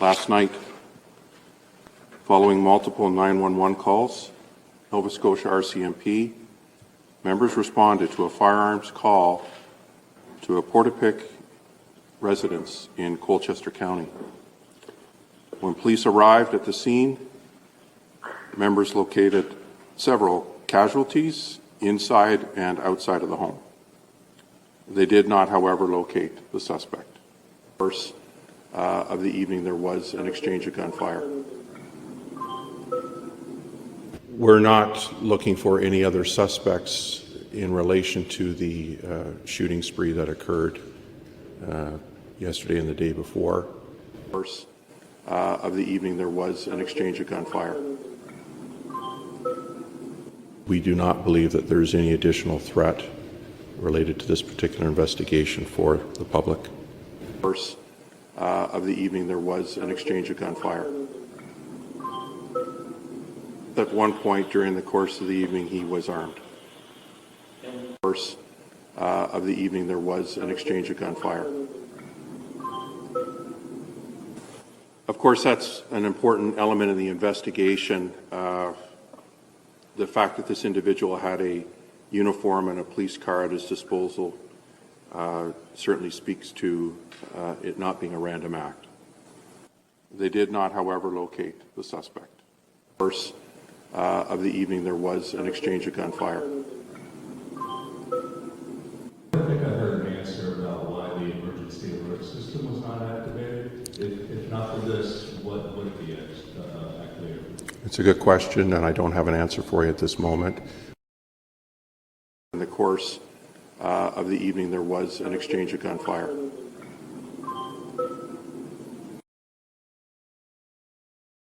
Last night, following multiple 911 calls, Nova Scotia RCMP members responded to a firearms call to a Portapique residence in Colchester County. When police arrived at the scene, members located several casualties inside and outside of the home. They did not, however, locate the suspect. Of the evening, there was an exchange of gunfire. We're not looking for any other suspects in relation to the shooting spree that occurred yesterday and the day before. Of the evening, there was an exchange of gunfire. We do not believe that there's any additional threat related to this particular investigation for the public. Of the evening, there was an exchange of gunfire. At one point during the course of the evening, he was armed. Of the evening, there was an exchange of gunfire. Of course, that's an important element of the investigation. The fact that this individual had a uniform and a police car at his disposal certainly speaks to it not being a random act. They did not, however, locate the suspect. Of the evening, there was an exchange of gunfire. I think I heard an answer about why the emergency alert system was not activated. If not for this, what would be activated? It's a good question, and I don't have an answer for you at this moment. In the course of the evening, there was an exchange of gunfire.